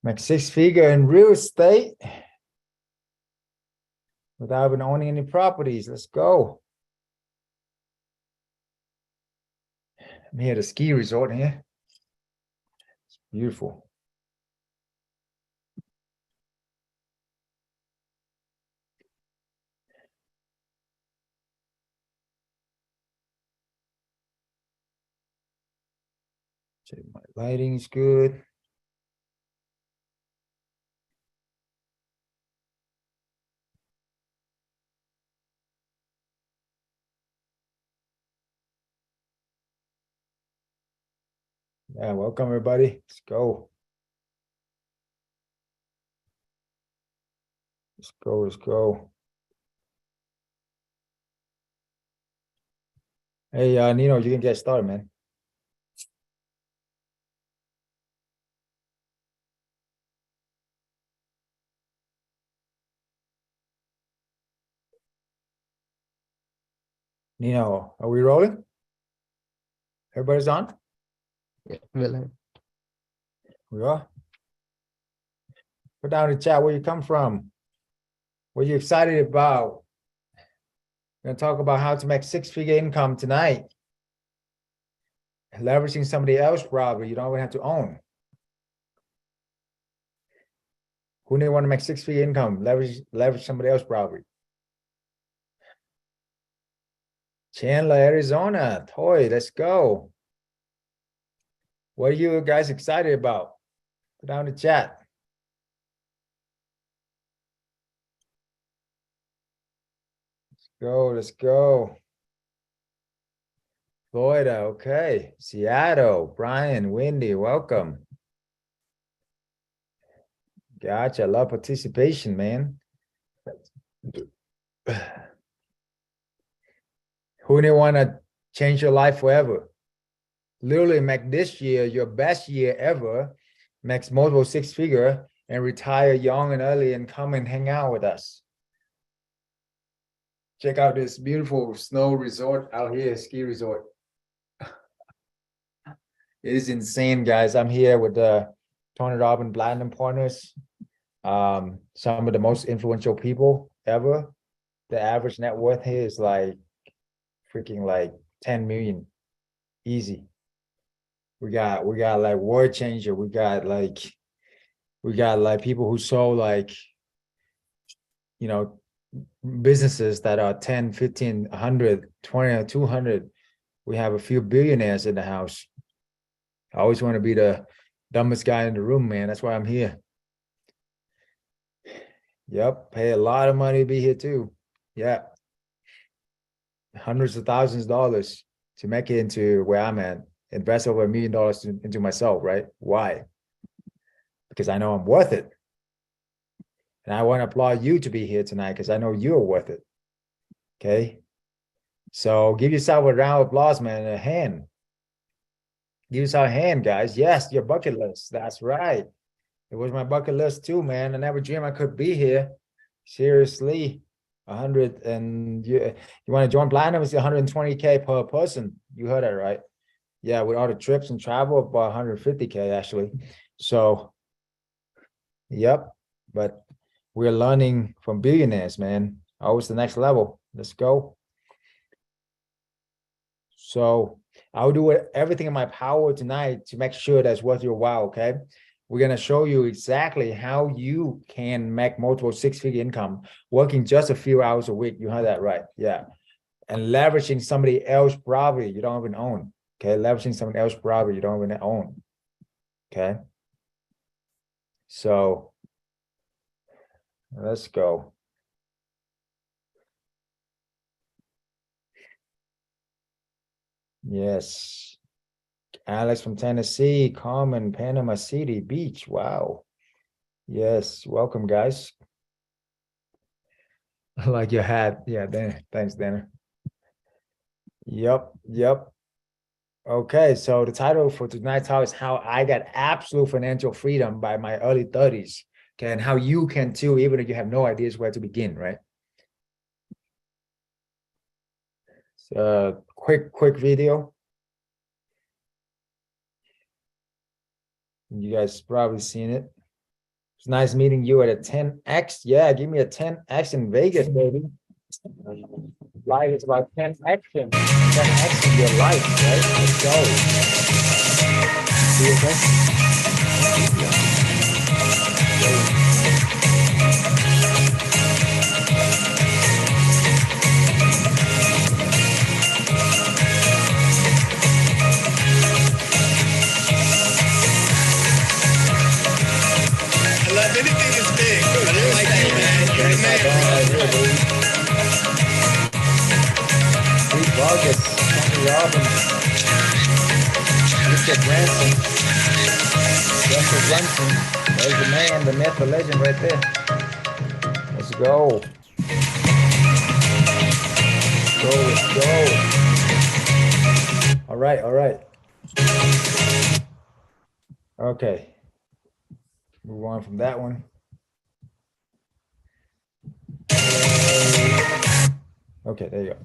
Make 6-figure in real estate without even owning any properties. Let's go. I'm here at a ski resort here. It's beautiful. Check my lighting's good. Yeah, welcome everybody. Let's go. Let's go, let's go. Hey, Nino, you can get started, man. Nino, are we rolling? Everybody's on? Yeah, well, We are. Put down in the chat where you come from. What you excited about? We're gonna talk about how to make 6-figure income tonight. Leveraging somebody else probably you don't even have to own. Who need want to make 6-figure income? Leverage somebody else probably. Chandler, Arizona. Toy, let's go. What are you guys excited about? Put down in the chat. Let's go, let's go. Florida, okay. Seattle, Brian, Wendy, welcome. Gotcha, love participation, man. Who didn't want to change your life forever? Literally make this year your best year ever, makes multiple 6-figure, and retire young and early and come and hang out with us. Check out this beautiful snow resort out here, ski resort. It is insane, guys. I'm here with Tony Robbins Platinum Partners, some of the most influential people ever. The average net worth here is like freaking like 10 million, easy. We got like word changer. We got like people who sold like, you know, businesses that are 10, 15, 100, 20, or 200. We have a few billionaires in the house. I always want to be the dumbest guy in the room, man. That's why I'm here. Yep, pay a lot of money to be here too. Yeah. Hundreds of thousands of dollars to make it into where I'm at. Invest over $1 million into myself, right? Why? Because I know I'm worth it. And I want to applaud you to be here tonight because I know you're worth it. Okay. So give yourself a round of applause, man, a hand. Give yourself a hand, guys. Yes, your bucket list. That's right. It was my bucket list too, man. I never dreamed I could be here. Seriously. 100 and you want to join Platinum? It's 120K per person. You heard that right. Yeah, with all the trips and travel, about 150K actually. So, yep. But we're learning from billionaires, man. Always the next level. Let's go. So I'll do everything in my power tonight to make sure that's worth your while, okay? We're going to show you exactly how you can make multiple 6-figure income working just a few hours a week. You heard that right. Yeah. And leveraging somebody else property you don't even own. Okay. Leveraging somebody else property you don't even own. Okay. So let's go. Yes. Alex from Tennessee, Carmen, Panama City Beach. Wow. Yes. Welcome, guys. I like your hat. Yeah, thanks, Danner. Yep. Okay, so the title for tonight's talk is how I got absolute financial freedom by my early 30s. Okay, and how you can too, even if you have no ideas where to begin, right? So quick video. You guys probably seen it. It's nice meeting you at a 10x. Yeah, give me a 10x in Vegas, baby. Life is about 10x in your life, right? Let's go. See you, I love anything that's big. I don't like you, man. You're the man, bro. Pete Vargas, Tony Robbins, Richard Branson, Russell Brunson. There's the man, the myth, the legend right there. Let's go. Let's go. All right, all right. Okay. Move on from that one. Okay, there you go.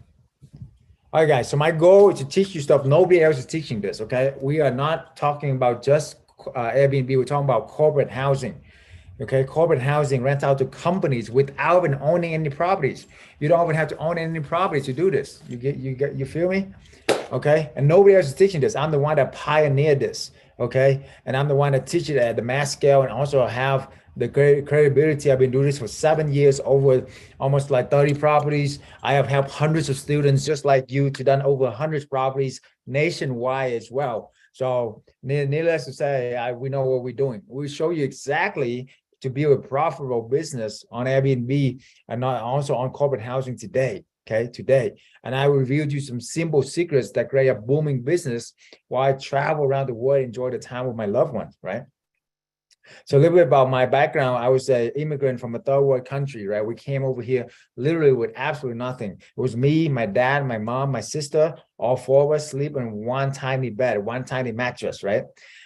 All right, guys. So my goal is to teach you stuff. Nobody else is teaching this, okay? We are not talking about just Airbnb. We're talking about corporate housing, okay? Corporate housing, rent out to companies without even owning any properties. You don't even have to own any properties to do this. You feel me? Okay? And nobody else is teaching this. I'm the one that pioneered this, okay? And I'm the one that teach it at the mass scale and also have the credibility. I've been doing this for 7 years, over almost like 30 properties. I have helped hundreds of students just like you to done over 100 properties nationwide as well. So needless to say, we know what we're doing. We show you exactly to build a profitable business on Airbnb and also on corporate housing today. Okay, today. And I revealed you some simple secrets that create a booming business while I travel around the world, enjoy the time with my loved ones, right? So a little bit about my background. I was an immigrant from a third world country, right? We came over here literally with absolutely nothing. It was me, my dad, my mom, my sister, all four of us sleep in one tiny bed, one tiny mattress, right?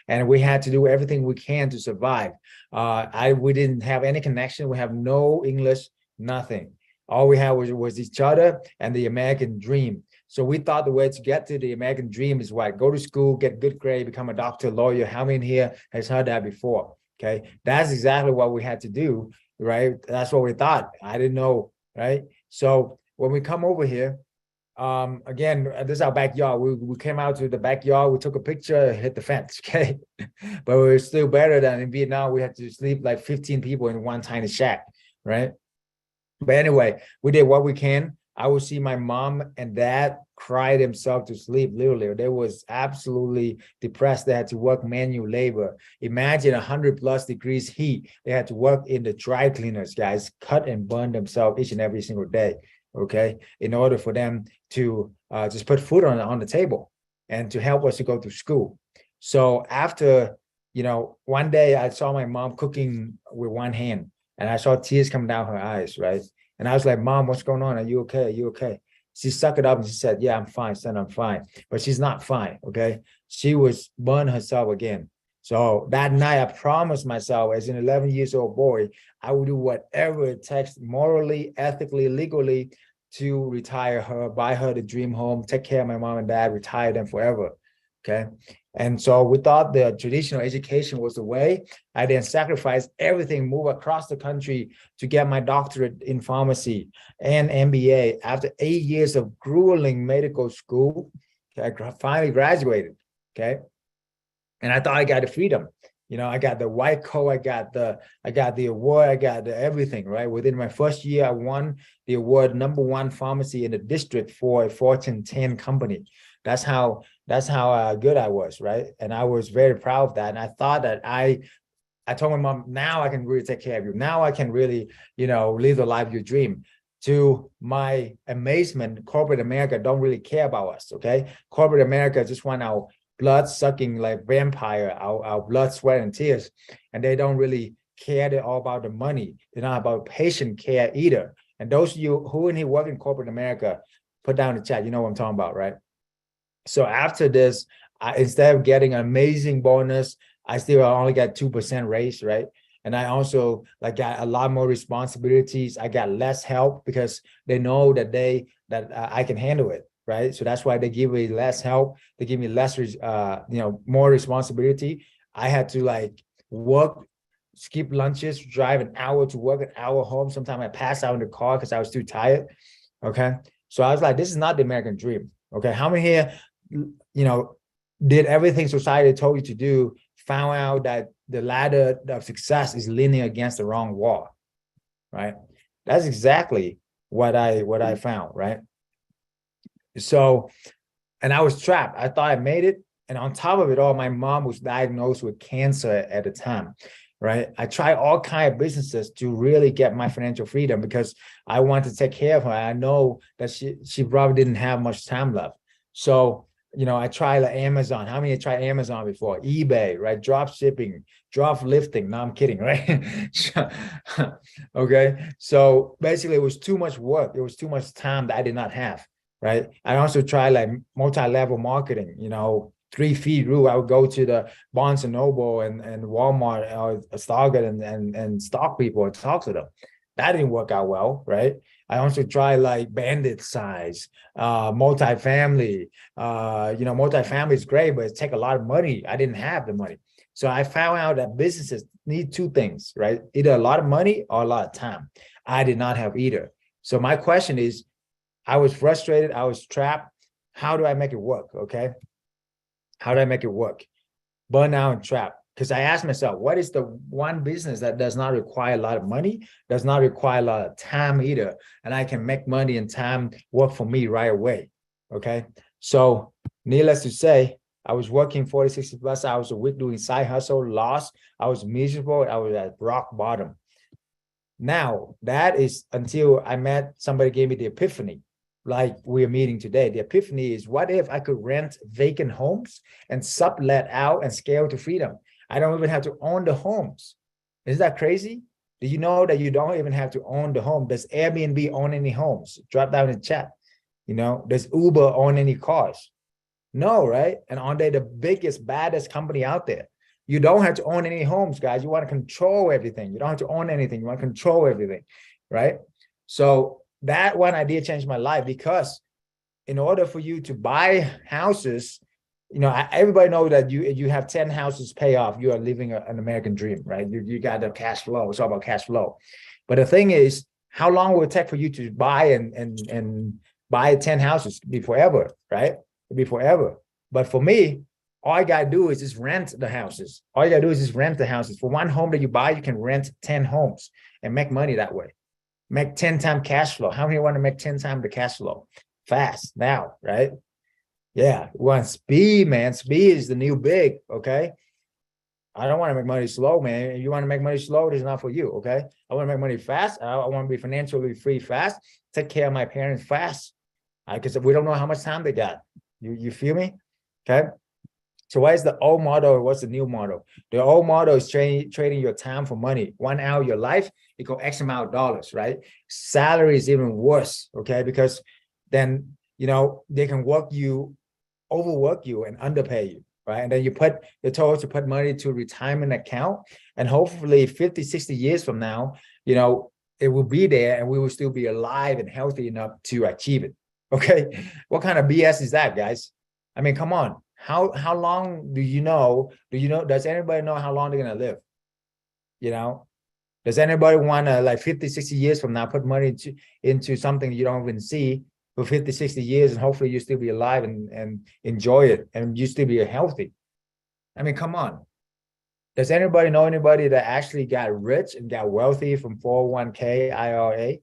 And we had to do everything we can to survive. We didn't have any connection. We have no English, nothing. All we had was each other and the American dream. So we thought the way to get to the American dream is what? Go to school, get good grade, become a doctor, lawyer. How many here has heard that before? Okay, that's exactly what we had to do, right? That's what we thought. I didn't know, right? So when we come over here, again, this is our backyard. We came out to the backyard, we took a picture, hit the fence, okay? But we're still better than in Vietnam. We had to sleep like 15 people in one tiny shack, right? But anyway, we did what we can. I would see my mom and dad cry themselves to sleep, literally. They was absolutely depressed. They had to work manual labor. Imagine 100+ degrees heat. They had to work in the dry cleaners, guys, cut and burn themselves each and every single day, okay, in order for them to just put food on the table and to help us to go to school. So after, one day I saw my mom cooking with one hand, and I saw tears coming down her eyes, right? And I was like, Mom, what's going on? Are you okay? Are you okay? She sucked it up and she said, yeah, I'm fine, son, I'm fine. But she's not fine, okay? She was burned herself again. So that night, I promised myself as an 11 years old boy, I will do whatever it takes morally, ethically, legally to retire her, buy her the dream home, take care of my mom and dad, retire them forever, okay? And so we thought the traditional education was the way. I then sacrificed everything, move across the country to get my doctorate in pharmacy and MBA. After 8 years of grueling medical school, I finally graduated, okay? And I thought I got the freedom. I got the white coat, I got the award, I got the everything, right? Within my first year, I won the award #1 pharmacy in the district for a Fortune 10 company. That's how good I was, right? And I was very proud of that. And I thought that I told my mom, now I can really take care of you. Now I can really, live the life you dream. To my amazement, corporate America don't really care about us, okay? Corporate America just want our blood sucking like vampire, our blood, sweat, and tears. And they don't really care. They're all about the money. They're not about patient care either. And those of you who in here work in corporate America, put down in the chat, you know what I'm talking about, right? So after this, instead of getting an amazing bonus, I still only got 2% raise, right? And I also got a lot more responsibilities. I got less help because they know that I can handle it, right? So that's why they give me less help. They give me less, more responsibility. I had to work skip lunches, drive an hour to work, an hour home. Sometimes I pass out in the car because I was too tired. Okay. So I was like, this is not the American dream. Okay. How many here, did everything society told you to do, found out that the ladder of success is leaning against the wrong wall, right? That's exactly what I found, right? So, and I was trapped. I thought I made it. And on top of it all, my mom was diagnosed with cancer at the time, right? I tried all kinds of businesses to really get my financial freedom because I wanted to take care of her. I know that she probably didn't have much time left. So, I tried like Amazon. How many tried Amazon before? eBay, right? Drop shipping, drop lifting. No, I'm kidding, right? Okay. So basically it was too much work. It was too much time that I did not have, right? I also tried like multi-level marketing, 3 feet rule. I would go to the Barnes and Noble and Walmart or Target and stock people and talk to them. That didn't work out well, right? I also tried like bandit size, multifamily. Multifamily is great, but it takes a lot of money. I didn't have the money. So I found out that businesses need two things, right? Either a lot of money or a lot of time. I did not have either. So my question is, I was frustrated. I was trapped. How do I make it work? Okay. How do I make it work? Burnout and trap. Because I asked myself, what is the one business that does not require a lot of money, does not require a lot of time either, and I can make money and time work for me right away? Okay. So needless to say, I was working 40, 60 plus hours a week doing side hustle, lost. I was miserable. I was at rock bottom. Now, that is until I met somebody gave me the epiphany, like we're meeting today. The epiphany is, what if I could rent vacant homes and sublet out and scale to freedom? I don't even have to own the homes. Is that crazy? Do you know that you don't even have to own the home? Does Airbnb own any homes? Drop down in the chat. Does Uber own any cars? No, right? And aren't they the biggest, baddest company out there? You don't have to own any homes, guys. You want to control everything. You don't have to own anything. You want to control everything, right? So that one idea changed my life, because in order for you to buy houses, everybody knows that you have 10 houses pay off, you are living an American dream, right? You got the cash flow. It's all about cash flow. But the thing is, how long will it take for you to buy and buy 10 houses? It'll be forever, right? It'll be forever. But for me, all I gotta do is just rent the houses. All you gotta do is just rent the houses. For one home that you buy, you can rent 10 homes and make money that way. Make 10 times cash flow. How many want to make 10 times the cash flow? Fast now, right? Yeah, we want speed, man. Speed is the new big, okay? I don't want to make money slow, man. If you want to make money slow, it's not for you, okay? I want to make money fast. I want to be financially free fast. Take care of my parents fast. Because we don't know how much time they got. You feel me? Okay? So what is the old model or what's the new model? The old model is trading your time for money. 1 hour of your life, it go X amount of dollars, right? Salary is even worse, okay? Because then, they can overwork you and underpay you, right? And then you're told to put money to retirement account, and hopefully 50, 60 years from now, it will be there and we will still be alive and healthy enough to achieve it, okay? What kind of BS is that, guys? I mean, come on. How long do you know? Does anybody know how long they're going to live? Does anybody want to, like 50, 60 years from now, put money into something you don't even see for 50, 60 years, and hopefully you still be alive and enjoy it and you still be healthy? I mean, come on. Does anybody know anybody that actually got rich and got wealthy from 401k, IRA,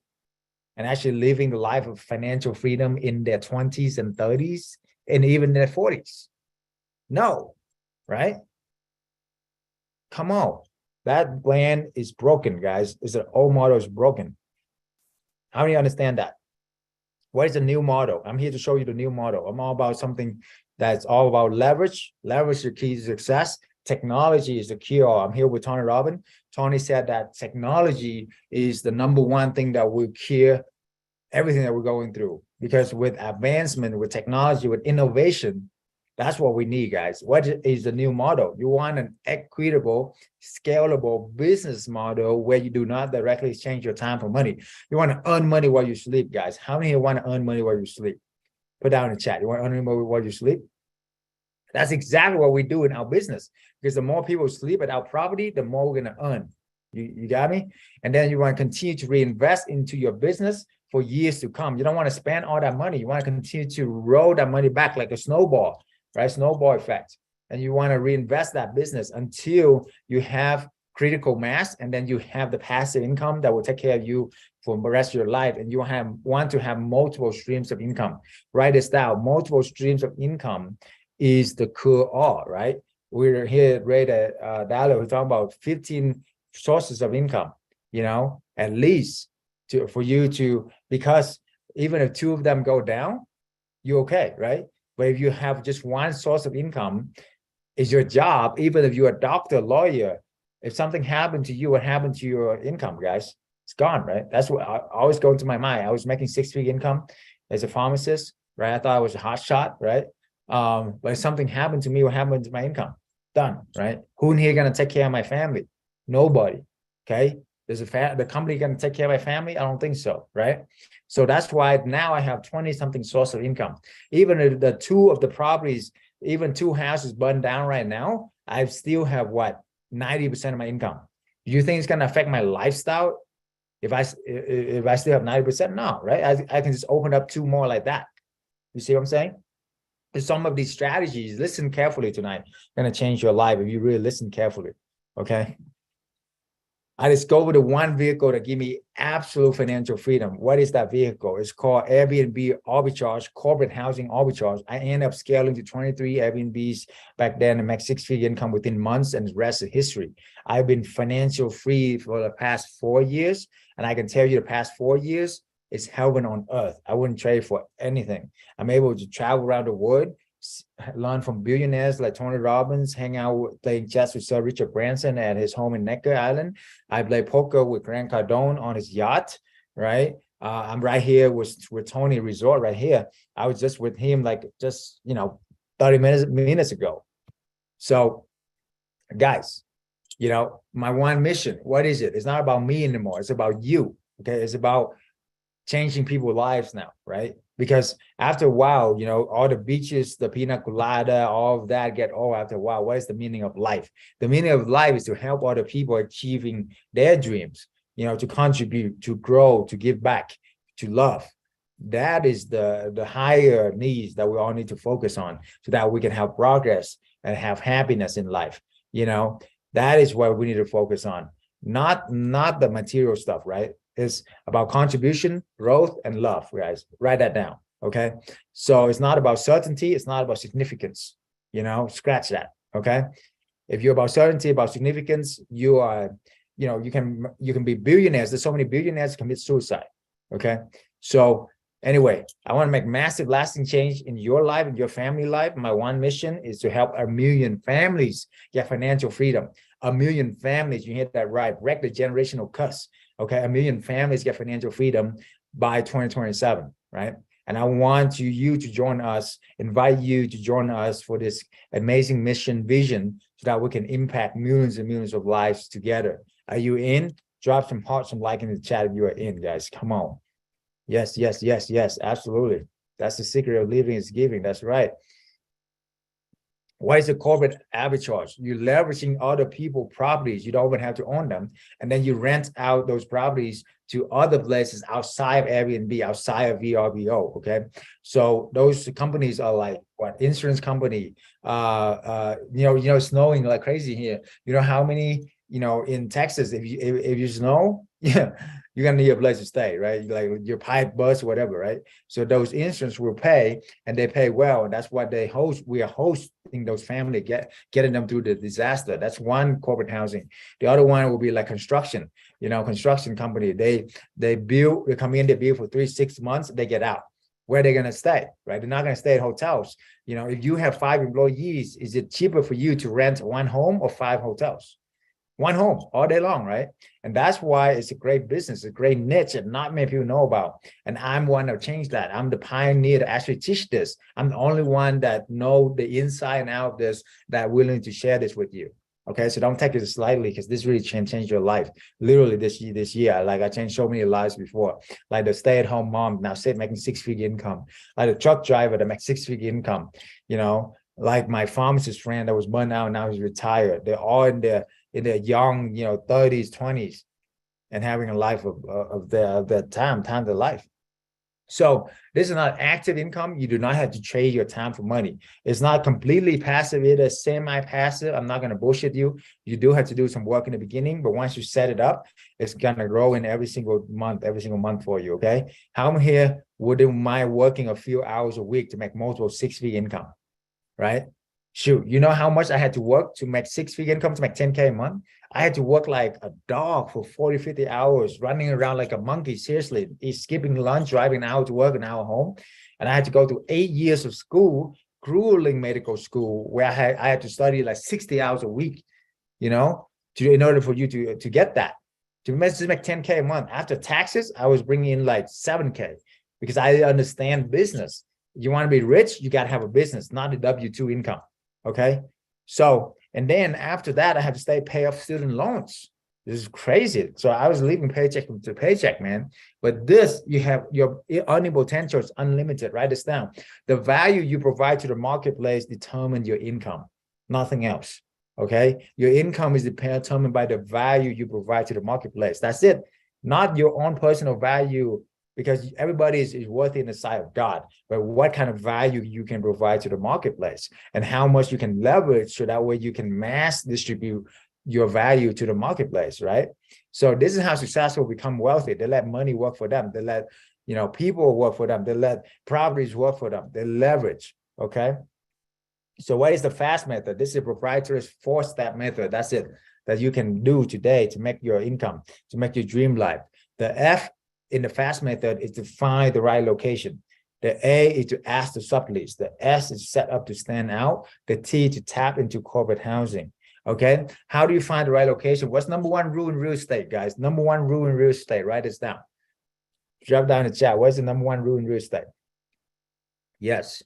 and actually living the life of financial freedom in their 20s and 30s and even their 40s? No, right? Come on. That plan is broken, guys. It's an old model is broken. How do you understand that? What is the new model? I'm here to show you the new model. I'm all about something that's all about leverage. Leverage is the key to success. Technology is the cure. I'm here with Tony Robbins. Tony said that technology is the #1 thing that will cure everything that we're going through. Because with advancement, with technology, with innovation, that's what we need, guys. What is the new model? You want an equitable, scalable business model where you do not directly exchange your time for money. You want to earn money while you sleep, guys. How many of you want to earn money while you sleep? Put down in the chat. You want to earn money while you sleep? That's exactly what we do in our business. Because the more people sleep at our property, the more we're going to earn. You got me? And then you want to continue to reinvest into your business for years to come. You don't want to spend all that money. You want to continue to roll that money back like a snowball, right? Snowball effect. And you want to reinvest that business until you have critical mass, and then you have the passive income that will take care of you for the rest of your life. And you want to have multiple streams of income. Write this down. Multiple streams of income is the core all, right? We're here at Ray Dalio, we're talking about 15 sources of income, you know, at least for you to, because even if 2 of them go down, you're okay, right? But if you have just one source of income, is your job, even if you're a doctor, lawyer, if something happened to you, what happened to your income, guys? It's gone, right? That's what I always go into my mind. I was making 6-figure income as a pharmacist, right? I thought I was a hot shot, right? But if something happened to me, what happened to my income? Done, right? Who in here gonna take care of my family? Nobody. Okay. There's the company gonna take care of my family? I don't think so, right? So that's why now I have 20-something source of income. Even if the 2 of the properties, even 2 houses burned down right now, I still have what? 90% of my income. Do you think it's gonna affect my lifestyle if I still have 90%? No, right? I can just open up 2 more like that. You see what I'm saying? Some of these strategies, listen carefully tonight, going to change your life if you really listen carefully. Okay. I discovered the one vehicle that give me absolute financial freedom. What is that vehicle? It's called Airbnb Arbitrage, corporate housing arbitrage. I ended up scaling to 23 Airbnbs back then and make 6-figure income within months, and the rest is history. I've been financial free for the past 4 years. And I can tell you the past 4 years, it's heaven on earth. I wouldn't trade for anything. I'm able to travel around the world, learn from billionaires like Tony Robbins, hang out playing chess with Sir Richard Branson at his home in Necker Island. I play poker with Grant Cardone on his yacht, right? I'm right here with Tony Resort right here. I was just with him like just, 30 minutes ago. So guys, my one mission, what is it? It's not about me anymore. It's about you, okay? It's about changing people's lives now, right? Because after a while, all the beaches, the pina colada, all of that get old after a while. What is the meaning of life? The meaning of life is to help other people achieving their dreams, to contribute, to grow, to give back, to love. That is the higher needs that we all need to focus on so that we can have progress and have happiness in life. That is what we need to focus on, not the material stuff, right? It's about contribution, growth, and love, guys. Write that down, okay? So it's not about certainty. It's not about significance, scratch that, okay? If you're about certainty, about significance, you are, you can be billionaires. There's so many billionaires commit suicide, okay? So anyway, I want to make massive lasting change in your life, in your family life. My one mission is to help 1 million families get financial freedom. 1 million families, you hear that right, break the generational curse. Okay, 1 million families get financial freedom by 2027, right? And I want you to join us, invite you to join us for this amazing mission vision so that we can impact millions and millions of lives together. Are you in? Drop some hearts, some like in the chat if you are in, guys. Come on. Yes, yes, yes, yes, absolutely. That's the secret of living is giving. That's right. What is a corporate arbitrage? You're leveraging other people's properties. You don't even have to own them. And then you rent out those properties to other places outside of Airbnb, outside of VRBO, okay? So those companies are like, what, insurance company, snowing like crazy here. You know how many, in Texas, if you snow, yeah, you're gonna need a place to stay, right? Like your pipe bus, whatever, right? So those insurance will pay, and they pay well, and that's what they host. We are hosting those families, getting them through the disaster. That's one corporate housing. The other one will be like construction. Construction company. They build, they come in, they build for 3-6 months, they get out. Where they're gonna stay, right? They're not gonna stay at hotels. If you have 5 employees, is it cheaper for you to rent 1 home or 5 hotels? 1 home all day long, right? And that's why it's a great business, a great niche that not many people know about. And I'm one to change that. I'm the pioneer to actually teach this. I'm the only one that know the inside and out of this, that willing to share this with you. Okay, so don't take it slightly, because this really can change your life. Literally this year, like I changed so many lives before. Like the stay-at-home mom now making 6-figure income. Like the truck driver that makes 6-figure income. Like my pharmacist friend that was burned out, now he's retired. They're all in their in their young, 30s, 20s, and having a life of their time to life. So this is not active income. You do not have to trade your time for money. It's not completely passive. It is semi-passive. I'm not going to bullshit you. You do have to do some work in the beginning, but once you set it up, it's going to grow in every single month for you, okay? How I'm here wouldn't mind working a few hours a week to make multiple six-figure income, right? Shoot, you know how much I had to work to make six-figure income, to make 10K a month? I had to work like a dog for 40, 50 hours, running around like a monkey, seriously, skipping lunch, driving an hour to work, an hour home. And I had to go through 8 years of school, grueling medical school, where I had to study like 60 hours a week, in order for you to get that. To just make 10K a month. After taxes, I was bringing in like 7K because I understand business. You want to be rich, you got to have a business, not a W-2 income, okay? So, and then after that, I had to pay off student loans. This is crazy. So I was living paycheck to paycheck, man. But this, you have your earning potential is unlimited. Write this down. The value you provide to the marketplace determines your income, nothing else. Okay. Your income is determined by the value you provide to the marketplace. That's it. Not your own personal value, because everybody is worthy in the sight of God, but what kind of value you can provide to the marketplace and how much you can leverage so that way you can mass distribute your value to the marketplace, right? So this is how successful become wealthy. They let money work for them. They let, people work for them. They let properties work for them. They leverage, okay? So what is the FAST method? This is a proprietary 4-step method. That's it, that you can do today to make your income, to make your dream life. The F in the FAST method is to find the right location. The A is to ask to sublease. The S is set up to stand out. The T to tap into corporate housing. Okay. How do you find the right location? What's number one rule in real estate, guys? Number one rule in real estate. Write this down. Drop down in the chat. What's the number one rule in real estate? Yes.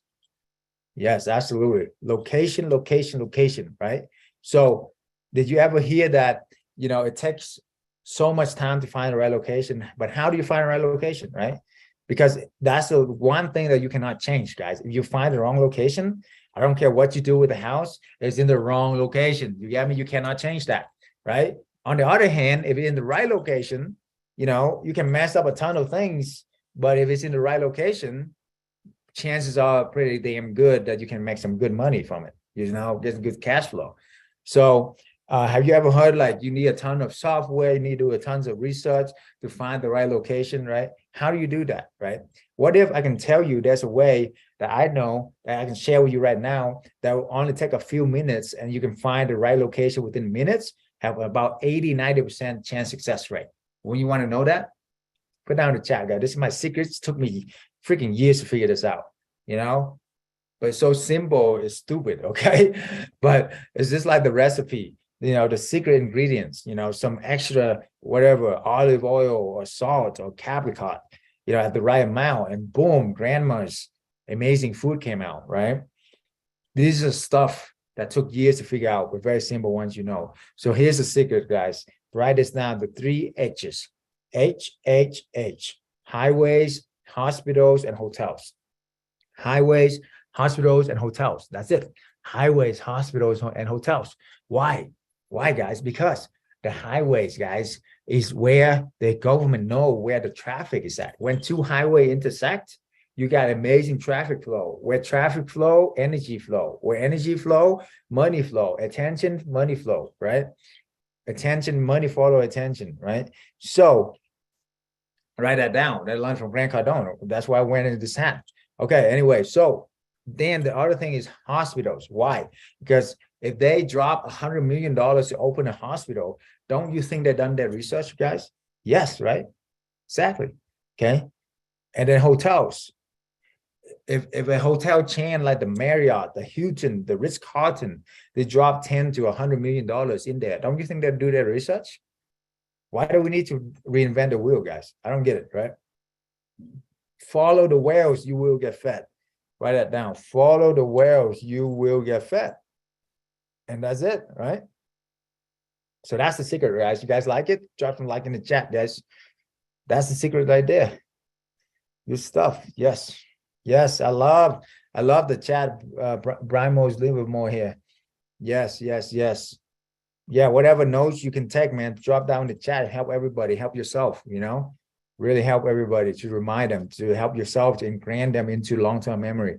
Yes, absolutely. Location, location, location, right? So did you ever hear that, it takes so much time to find the right location, but how do you find the right location, right? Because that's the one thing that you cannot change, guys. If you find the wrong location, I don't care what you do with the house, it's in the wrong location. You get me? You cannot change that, right? On the other hand, if it's in the right location, you can mess up a ton of things, but if it's in the right location, chances are pretty damn good that you can make some good money from it, get good cash flow. So have you ever heard like you need a ton of software, you need to do a tons of research to find the right location, right? How do you do that, right? What if I can tell you there's a way that I know that I can share with you right now that will only take a few minutes and you can find the right location within minutes, have about 80, 90% chance success rate. When you want to know that, put down in the chat, guys. This is my secrets. It took me freaking years to figure this out, but it's so simple, it's stupid, okay? But it's just like the recipe. The secret ingredients, some extra, whatever, olive oil or salt or apricot, at the right amount, and boom, grandma's amazing food came out, right? These are stuff that took years to figure out, but very simple ones, So here's the secret, guys. Write this down, the 3 H's. H, highways, hospitals, and hotels. Highways, hospitals, and hotels. That's it. Highways, hospitals, and hotels. Why? Why, guys? Because the highways, guys, is where the government know where the traffic is at. When 2 highways intersect, you got amazing traffic flow. Where traffic flow, energy flow. Where energy flow, money flow. Attention, money flow, right? Attention, money follow attention, right? So write that down. That line from Grant Cardone. That's why I went into this hat. Okay, anyway, so then the other thing is hospitals. Why? Because if they drop $100 million to open a hospital, don't you think they've done their research, guys? Yes, right? Exactly. Okay. And then hotels. If a hotel chain like the Marriott, the Hilton, the Ritz-Carlton, they drop $10 to $100 million in there, don't you think they'll do their research? Why do we need to reinvent the wheel, guys? I don't get it, right? Follow the whales, you will get fed. Write that down. Follow the whales, you will get fed. And that's it, right? So that's the secret, guys. You guys like it? Drop some like in the chat, guys. That's the secret right there. Good stuff. Yes. Yes, I love the chat. Brimo's Livermore here. Yes. Yeah, whatever notes you can take, man, drop down in the chat, help everybody, help yourself, you know, really help everybody, to remind them, to help yourself, to ingrain them into long-term memory.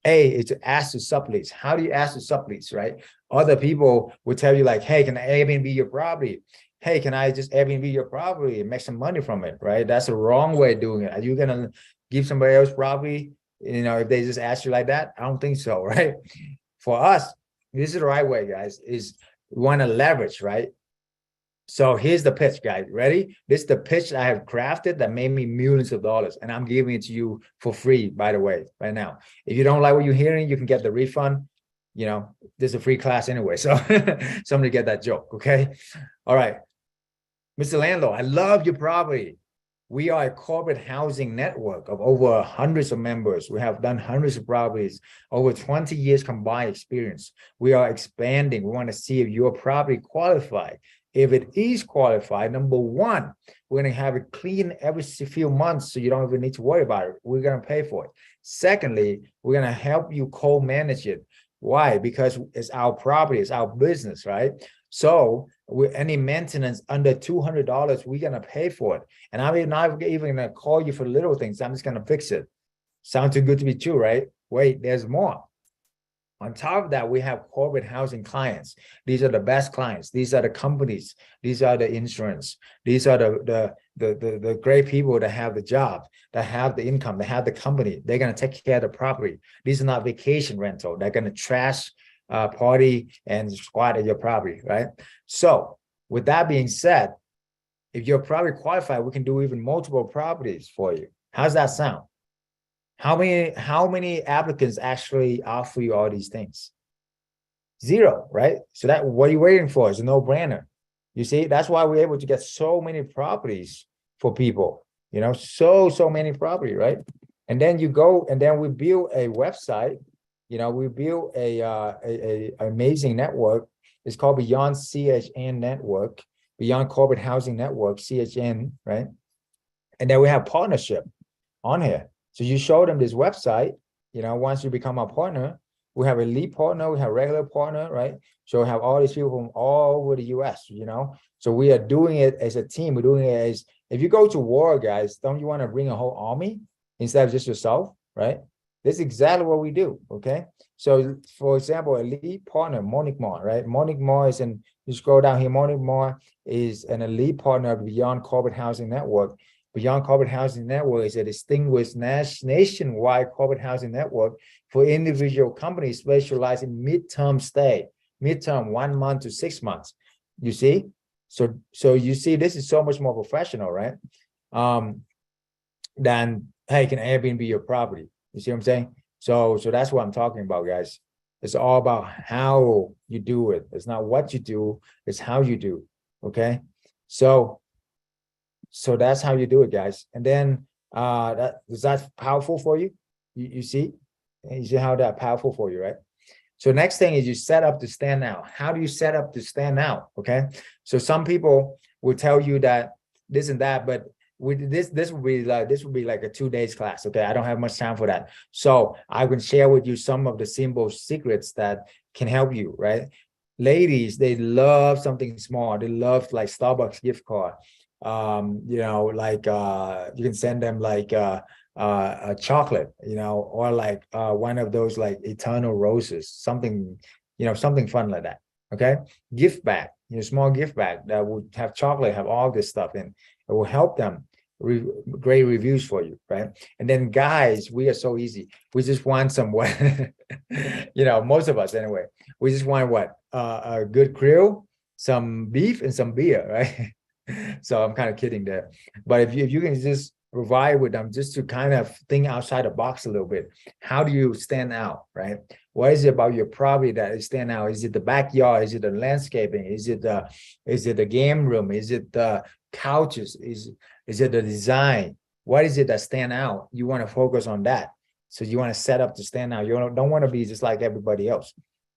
A is to ask the sublease. How do you ask the sublease, right? Other people will tell you like, hey, can I Airbnb your property? Hey, can I just Airbnb your property and make some money from it, right? That's the wrong way of doing it. Are you gonna give somebody else property, you know, if they just ask you like that? I don't think so, right? For us, this is the right way, guys, is we want to leverage, right? So here's the pitch, guys. Ready? This is the pitch I have crafted that made me millions of dollars, and I'm giving it to you for free, by the way, right now. If you don't like what you're hearing, you can get the refund. You know, this is a free class anyway, so somebody get that joke, okay? All right, Mr. Landlord, I love your property. We are a corporate housing network of over hundreds of members. We have done hundreds of properties, over 20 years combined experience. We are expanding. We want to see if your property qualifies. If it is qualified, number one, we're going to have it clean every few months, so you don't even need to worry about it. We're going to pay for it. Secondly, we're going to help you co-manage it. Why? Because it's our property, it's our business, right? So with any maintenance under $200, we're going to pay for it. And I'm not even going to call you for little things. I'm just going to fix it. Sound too good to be true, right? Wait, there's more. On top of that, we have corporate housing clients. These are the best clients. These are the companies. These are the insurance. These are the great people that have the job, that have the income, that have the company. They're going to take care of the property. These are not vacation rental. They're going to trash, party, and squat at your property, right? So with that being said, if your property qualified, we can do even multiple properties for you. How's that sound? How many applicants actually offer you all these things? Zero, right? So that, what are you waiting for? It's a no-brainer. You see, that's why we're able to get so many properties for people, you know, so many property, right? And then you go, and then we build a website, you know, we build a amazing network. It's called Beyond CHN Network, Beyond Corporate Housing Network, CHN, right? And then we have partnership on here. So you show them this website, you know, once you become a partner, we have a lead partner, we have a regular partner, right? So we have all these people from all over the US, you know? So we are doing it as a team. We're doing it as, if you go to war, guys, don't you want to bring a whole army instead of just yourself, right? This is exactly what we do, okay? So for example, a lead partner, Monique Moore, right? Monique Moore is in, you scroll down here, Monique Moore is an elite partner of Beyond Corporate Housing Network. Beyond Corporate Housing Network is a distinguished nationwide corporate housing network for individual companies specialized in midterm stay, midterm 1 month to 6 months. You see, so you see, this is so much more professional, right? Than, hey, can Airbnb your property? You see what I'm saying? So that's what I'm talking about, guys. It's all about how you do it. It's not what you do, it's how you do. Okay, so that's how you do it, guys. And then is that powerful for you? You see how that powerful for you, right? So next thing is you set up to stand out. How do you set up to stand out? Okay, so some people will tell you that this and that, but with this would be like a 2 days class. Okay, I don't have much time for that, so I can share with you some of the simple secrets that can help you, right? Ladies, they love something small. They love like Starbucks gift card. You know, like you can send them like a chocolate, you know, or like one of those like eternal roses, something, you know, something fun like that. Okay, gift bag, you know, small gift bag that would have chocolate, have all this stuff in. It will help them. Great reviews for you, right? And then guys, we are so easy. We just want some what, you know, most of us anyway. We just want what, a good grill, some beef, and some beer, right? So I'm kind of kidding there, but if you can just provide with them, just to kind of think outside the box a little bit. How do you stand out, right? What is it about your property that is stand out? Is it the backyard? Is it the landscaping? Is it the game room? Is it the couches? Is it the design? What is it that stand out? You want to focus on that. So you want to set up to stand out. You don't want to be just like everybody else.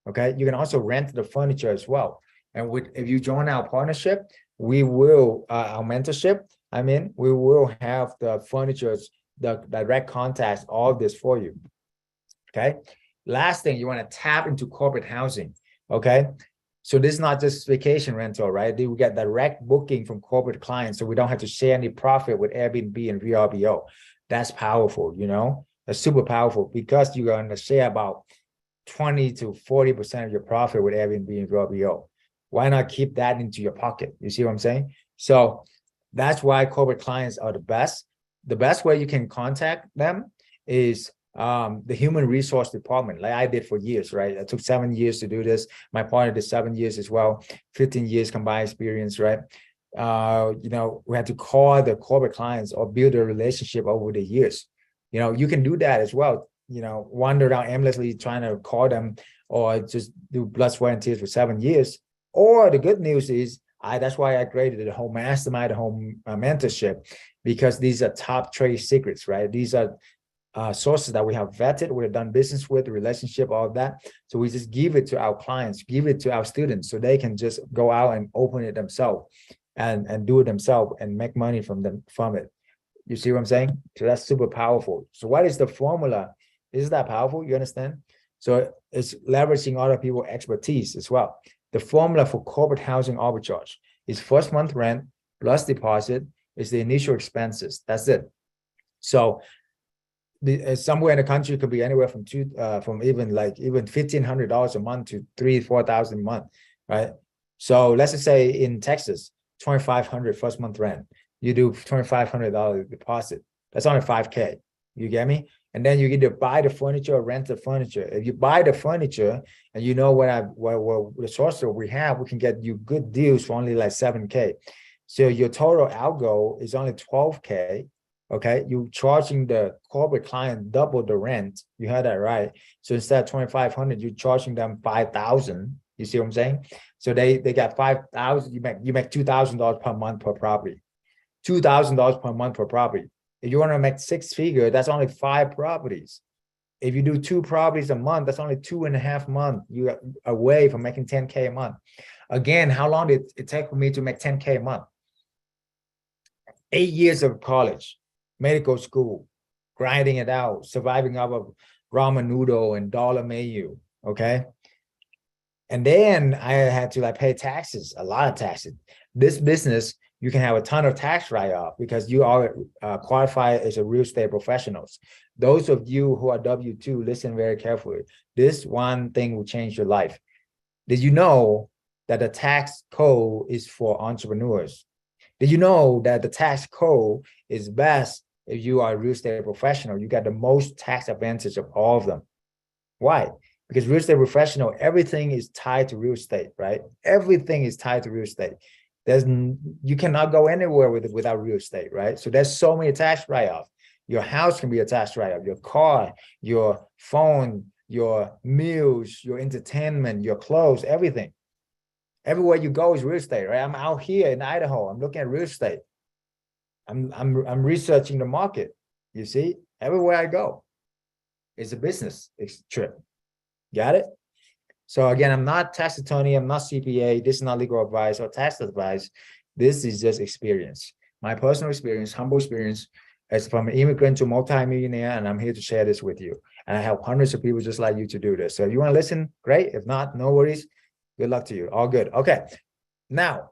Okay, you can also rent the furniture as well. And if you join our partnership, we will, our mentorship, I mean, we will have the furniture, the direct contacts, all of this for you. Okay. Last thing, you want to tap into corporate housing. Okay. So this is not just vacation rental, right? We get direct booking from corporate clients, so we don't have to share any profit with Airbnb and VRBO. That's powerful, you know? That's super powerful because you're going to share about 20 to 40% of your profit with Airbnb and VRBO. Why not keep that into your pocket? You see what I'm saying? So that's why corporate clients are the best. The best way you can contact them is the human resource department, like I did for years, right? It took 7 years to do this. My partner did 7 years as well, 15 years combined experience, right? You know, we had to call the corporate clients or build a relationship over the years. You know, you can do that as well. You know, wander around aimlessly trying to call them or just do blood, sweat, and tears for 7 years. Or the good news is, that's why I created the whole mastermind, the whole mentorship, because these are top trade secrets, right? These are sources that we have vetted, we've done business with, the relationship, all of that. So we just give it to our clients, give it to our students, so they can just go out and open it themselves and do it themselves and make money from it. You see what I'm saying? So that's super powerful. So what is the formula? Is that powerful? You understand? So it's leveraging other people's expertise as well. The formula for corporate housing arbitrage is first month rent plus deposit is the initial expenses. That's it. So somewhere in the country, it could be anywhere from even $1,500 a month to $3,000-4,000 a month, right? So let's just say in Texas, $2,500 first month rent. You do $2,500 deposit. That's only $5K. You get me? And then you either buy the furniture or rent the furniture. If you buy the furniture and you know what the source we have, we can get you good deals for only like $7K. So your total algo is only $12K. Okay, you charging the corporate client double the rent. You heard that right. So instead of $2,500, you're charging them $5,000. You see what I'm saying? So they got $5,000. You make $2,000 per month per property. $2,000 per month per property. If you want to make 6 figures, that's only 5 properties. If you do 2 properties a month, that's only 2.5 months. You're away from making 10K a month. Again, how long did it take for me to make 10K a month? 8 years of college, medical school, grinding it out, surviving off of ramen noodle and dollar menu, okay? And then I had to like pay taxes, a lot of taxes. This business, you can have a ton of tax write-off because you are qualified as a real estate professionals. Those of you who are W-2, listen very carefully. This one thing will change your life. Did you know that the tax code is for entrepreneurs? Did you know that the tax code is best if you are a real estate professional? You got the most tax advantage of all of them. Why? Because real estate professional, everything is tied to real estate, right? Everything is tied to real estate. You cannot go anywhere with it without real estate, right? So there's so many tax write-offs. Your house can be a tax write-off, your car, your phone, your meals, your entertainment, your clothes, everything. Everywhere you go is real estate, right? I'm out here in Idaho. I'm looking at real estate. I'm researching the market. You see, everywhere I go, it's a business trip. Got it? So again, I'm not tax attorney. I'm not CPA. This is not legal advice or tax advice. This is just experience. My personal experience, humble experience, as from an immigrant to multi-millionaire, and I'm here to share this with you. And I help hundreds of people just like you to do this. So if you want to listen, great. If not, no worries. Good luck to you. All good. Okay. Now,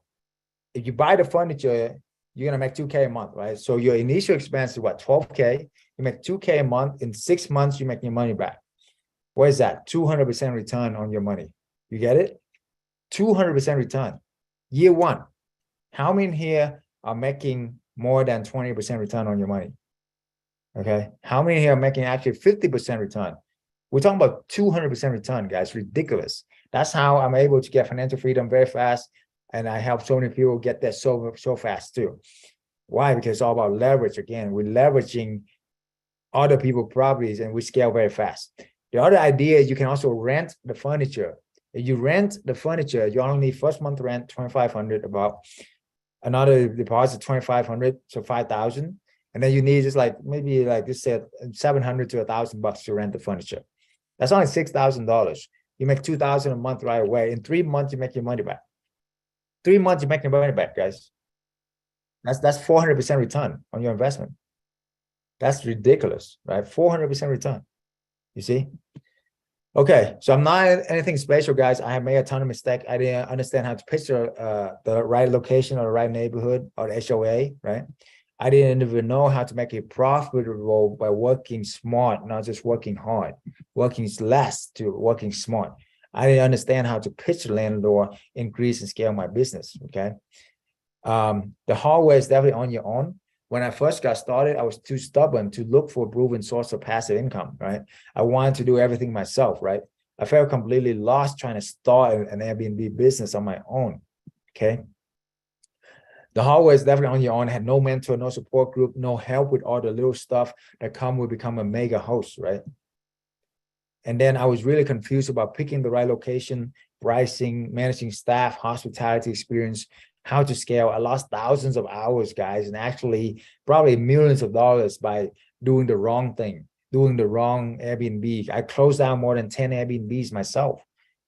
if you buy the furniture, you're going to make 2K a month, right? So your initial expense is what? 12K. You make 2K a month. In 6 months, you make your money back. What is that? 200% return on your money. You get it? 200% return. Year one. How many here are making more than 20% return on your money? Okay. How many here are making actually 50% return? We're talking about 200% return, guys. Ridiculous. That's how I'm able to get financial freedom very fast. And I help so many people get there so fast too. Why? Because it's all about leverage. Again, we're leveraging other people's properties and we scale very fast. The other idea is you can also rent the furniture. If you rent the furniture, you only need first month rent, $2,500, about another deposit, $2,500, so $5,000. And then you need just like, maybe like this said, $700 to $1,000 to rent the furniture. That's only $6,000. You make $2,000 a month right away. In 3 months, you make your money back. 3 months, you make your money back, guys. That's 400% return on your investment. That's ridiculous, right? 400% return. You see? Okay, so I'm not anything special, guys. I have made a ton of mistakes. I didn't understand how to picture the right location or the right neighborhood or the HOA, right? I didn't even know how to make it profitable by working smart, not just working hard, working less to working smart. I didn't understand how to pitch the landlord, increase and scale my business, okay? The hard way is definitely on your own. When I first got started, I was too stubborn to look for a proven source of passive income, right? I wanted to do everything myself, right? I felt completely lost trying to start an Airbnb business on my own, okay? The hard way is definitely on your own. I had no mentor, no support group, no help with all the little stuff that come with become a mega host, right? And then I was really confused about picking the right location, pricing, managing staff, hospitality experience, how to scale. I lost thousands of hours, guys, and actually probably millions of dollars by doing the wrong thing, doing the wrong Airbnb. I closed down more than 10 Airbnbs myself.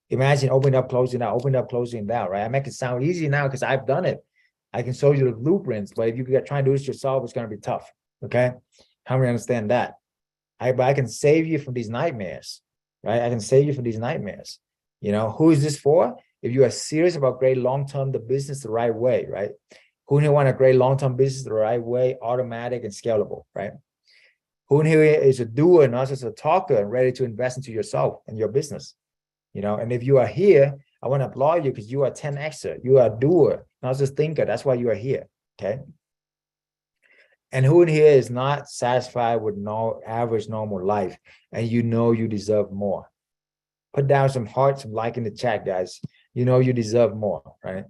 Imagine opening up, closing down, opening up, closing down, right? I make it sound easy now because I've done it. I can show you the blueprints, but if you try and do this yourself, it's going to be tough, okay? How many understand that? But I can save you from these nightmares, right? I can save you from these nightmares. You know, who is this for? If you are serious about great long-term, the business the right way, right? Who here want a great long-term business the right way, automatic and scalable, right? Who here is a doer, not just a talker, and ready to invest into yourself and your business, you know? And if you are here, I want to applaud you because you are 10xer. You are a doer, not just thinker. That's why you are here, okay? And who in here is not satisfied with no average normal life, and you know you deserve more? Put down some hearts, some like in the chat, guys. You know you deserve more, right?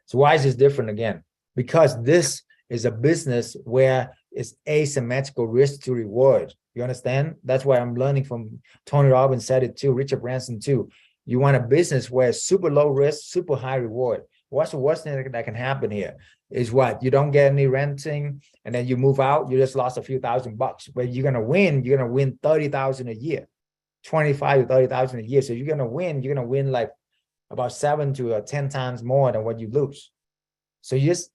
So why is this different again? Because this is a business where it's asymmetrical risk to reward. You understand? That's why I'm learning from Tony Robbins said it too, Richard Branson too. You want a business where it's super low risk, super high reward. What's the worst thing that can happen here? Is what? You don't get any renting and then you move out, you just lost a few $1,000. But you're gonna win 30,000 a year, 25 to 30,000 a year. So you're gonna win like about 7 to 10 times more than what you lose. So you just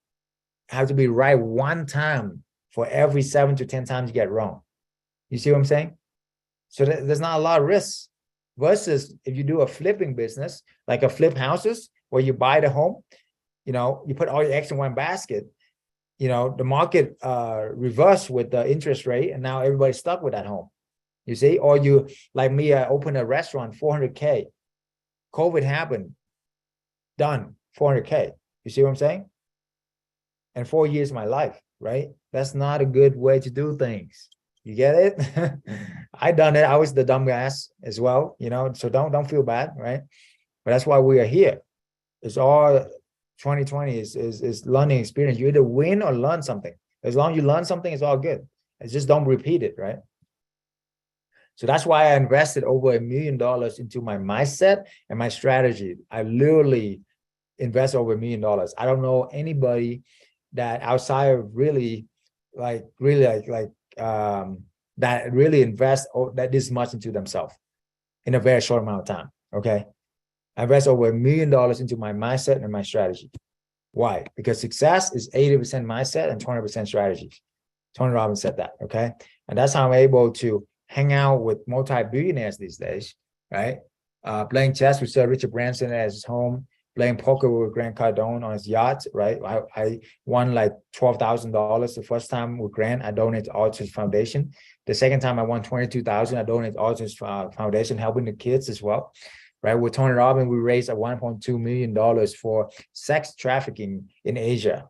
have to be right one time for every 7 to 10 times you get wrong. You see what I'm saying? So there's not a lot of risks. Versus if you do a flipping business, like a flip houses, where you buy the home, you know, you put all your eggs in one basket, you know, the market reversed with the interest rate, and now everybody's stuck with that home. You see, or you, like me, I opened a restaurant, 400K. COVID happened, done, 400K. You see what I'm saying? And 4 years of my life, right? That's not a good way to do things. You get it? I done it. I was the dumb ass as well, you know, so don't feel bad, right? But that's why we are here. It's all 2020 is learning experience. You either win or learn something. As long as you learn something, it's all good. It's just don't repeat it, right? So that's why I invested over $1 million into my mindset and my strategy. I literally invest over $1 million. I don't know anybody that outside of really that really invest that this much into themselves in a very short amount of time. Okay. I invest over $1 million into my mindset and my strategy. Why? Because success is 80% mindset and 20% strategy. Tony Robbins said that. Okay. And that's how I'm able to hang out with multi-billionaires these days, right? Playing chess with Sir Richard Branson at his home, playing poker with Grant Cardone on his yacht, right? I won like $12,000 the first time with Grant. I donated all to his foundation. The second time I won $22,000. I donated all to his foundation, helping the kids as well, right? With Tony Robbins, we raised $1.2 million for sex trafficking in Asia.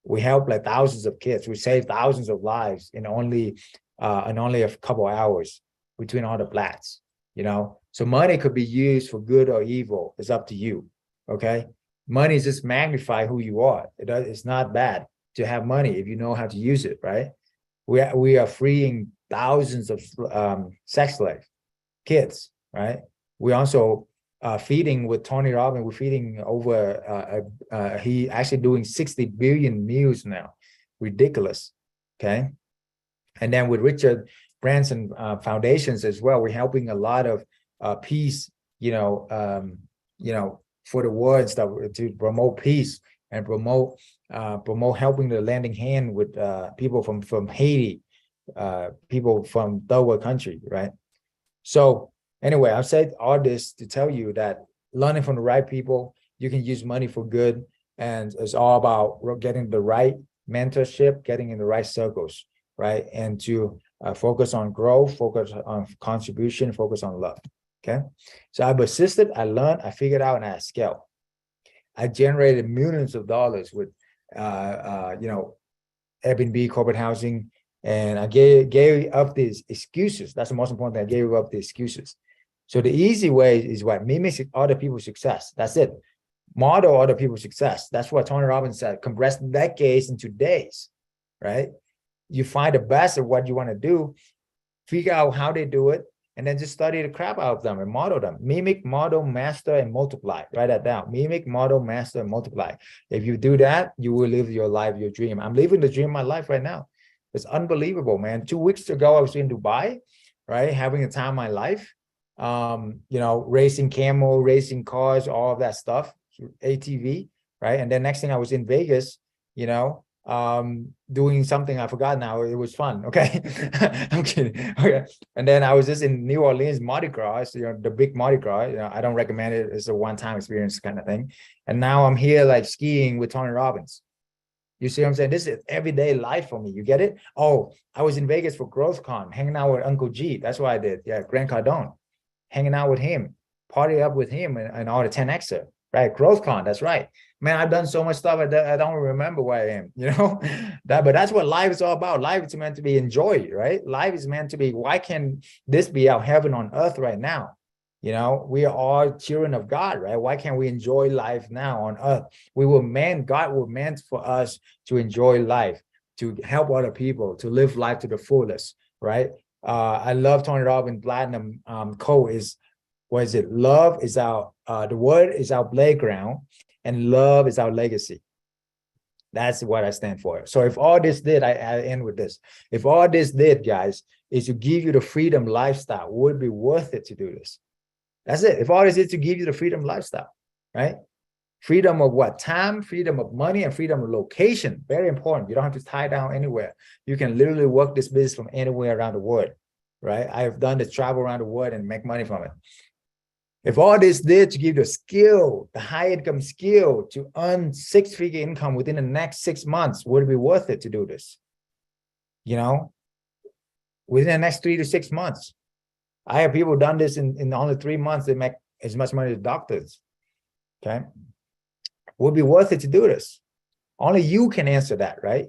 We helped like thousands of kids. We saved thousands of lives in only a couple of hours between all the plats, you know? So money could be used for good or evil. It's up to you, okay? Money is just magnify who you are. It's not bad to have money if you know how to use it, right? We are freeing thousands of sex slaves, kids, right? We also feeding with Tony Robbins, we're feeding over, he actually doing 60 billion meals now. Ridiculous, okay? And then with Richard Branson foundations as well, we're helping a lot of peace, you know, for the world and stuff, to promote peace and promote helping the lending hand with people from Haiti, people from third world country, right? So anyway, I've said all this to tell you that learning from the right people, you can use money for good. And it's all about getting the right mentorship, getting in the right circles, right? And to focus on growth, focus on contribution, focus on love. Okay. So I persisted, I learned, I figured out, and I scaled. I generated millions of dollars with, Airbnb, corporate housing, and I gave up these excuses. That's the most important thing. I gave up the excuses. So the easy way is what? Mimic other people's success. That's it. Model other people's success. That's what Tony Robbins said. Compress decades into days, right? You find the best of what you want to do, figure out how they do it, and then just study the crap out of them and model them. Mimic, model, master, and multiply. Write that down. Mimic, model, master, and multiply. If you do that, you will live your life, your dream. I'm living the dream of my life right now. It's unbelievable, man. 2 weeks ago, I was in Dubai, right? Having the time of my life. Racing camel, racing cars, all of that stuff, ATV, right? And then next thing I was in Vegas, doing something I forgot now. It was fun. Okay. I'm kidding. Okay. And then I was just in New Orleans, Mardi Gras, the big Mardi Gras. I don't recommend it. It's a one-time experience kind of thing. And now I'm here like skiing with Tony Robbins. You see what I'm saying? This is everyday life for me. You get it? Oh, I was in Vegas for GrowthCon, hanging out with Uncle G. That's what I did. Yeah, Grant Cardone, hanging out with him, party up with him and all the 10Xer, right? GrowthCon, that's right. Man, I've done so much stuff I don't remember where I am, but that's what life is all about. Life is meant to be enjoyed, right? Life is meant to be, why can this be our heaven on earth right now? We are all children of God, right? Why can't we enjoy life now on earth? God was meant for us to enjoy life, to help other people, to live life to the fullest, right? I love Tony Robbins' platinum quote is, what is it? Love is the word is our playground, and love is our legacy. That's what I stand for. So if all this did, I end with this. If all this did, guys, is to give you the freedom lifestyle, would it be worth it to do this? That's it. If all this is to give you the freedom lifestyle, right? Freedom of what? Time, freedom of money, and freedom of location. Very important. You don't have to tie down anywhere. You can literally work this business from anywhere around the world, right? I have done this travel around the world and make money from it. If all this did to give you the skill, the high income skill to earn 6-figure income within the next 6 months, would it be worth it to do this? Within the next 3 to 6 months. I have people done this in only 3 months. They make as much money as doctors. Okay. Would it be worth it to do this? Only you can answer that, right?